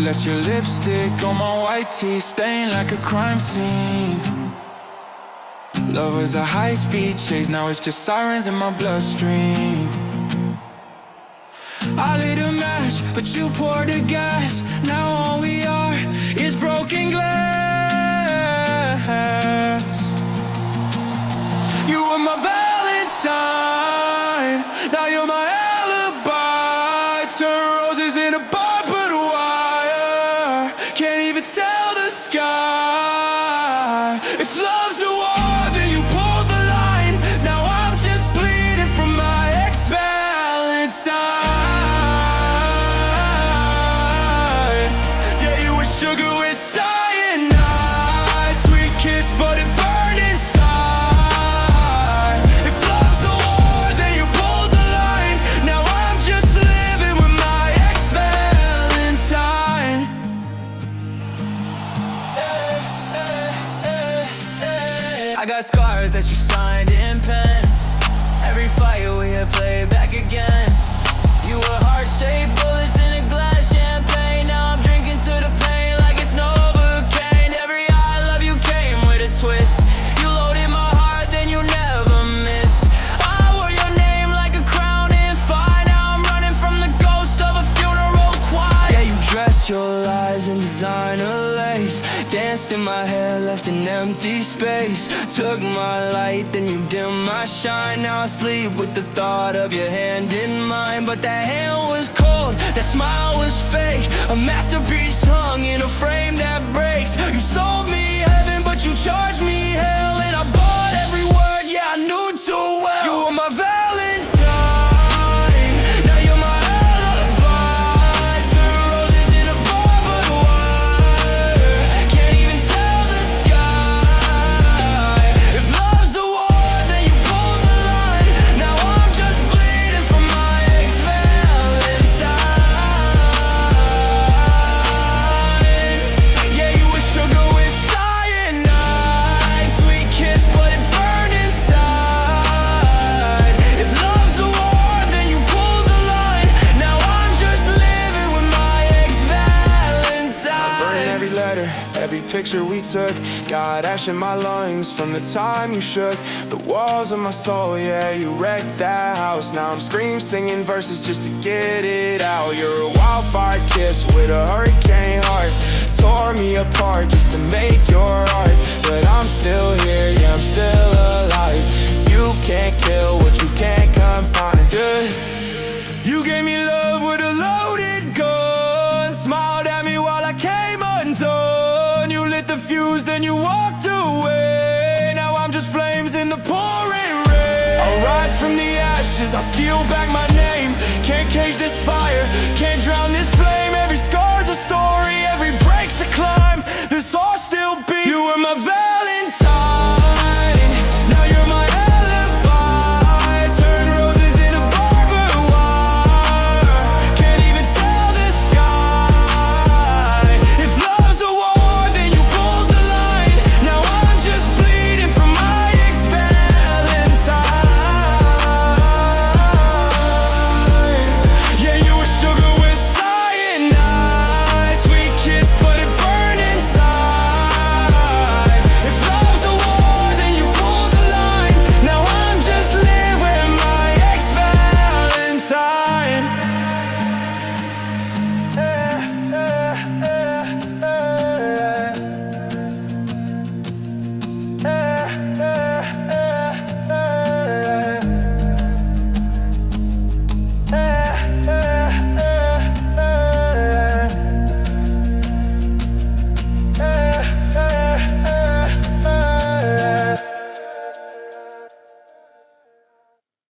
left your lipstick on my white tee, stained like a crime scene. Love was a high-speed chase, now it's just sirens in my bloodstream. I lit a match, but you poured the gas. Now all we are is broken glass. You were my Valentine, now you're my alibi. Turn roses into barbed wire. Can't even tell the sky. If love's a war, then you pulled the line. Now I'm just bleeding from my ex-Valentine. Yeah, you were sugar with cyanide, sweet kiss, but it burned inside. If love's a war, then you pulled the line. Now I'm just living with my ex-Valentine. I got scars that you signed in pen. Every fight we had played back again. You were heart-shaped bullets in a glass champagne. Now I'm drinking to the pain like it's Novocaine. Every I love you came with a twist. You loaded my heart, then you never missed. I wore your name like a crown in fire. Now I'm running from the ghost of a funeral choir. Yeah, you dressed your lies in designer lace, danced in my hair, left an empty space. Took my light, then you dimmed my shine. Now I sleep with the thought of your hand in mine. But that hand was cold, that smile was fake. A masterpiece hung in a frame that breaks. You sold me heaven, but you charged me hell. And I bought every word, yeah, I knew too well. You were my Valentine, now you're my alibi. Turn roses into barbed wire. Can't even tell the sky. If love's a war, then you pulled the line. Now I'm just bleeding from my ex-Valentine. Yeah, you were sugar with cyanide, sweet kiss, but it burned inside. If love's a war, then you pulled the line. Now I'm just living with my ex-Valentine. I burn every letter, every picture we took. Got ash in my lungs from the time you shook the walls of my soul. Yeah, you wrecked that house. Now I'm singing verses just to get it out. You're a wildfire kiss with a hurricane heart. Tore me apart just to make your art. But I'm still here, yeah, I'm still alive. You can't kill what you can't confine. Yeah. You gave me love with a loaded gun, smiled at me while I came undone. You lit the fuse, then you walked away. Now I'm just flames in the pouring rain. I'll rise from the ashes, I'll steal back my name. Can't cage this fire, can't drown this flame.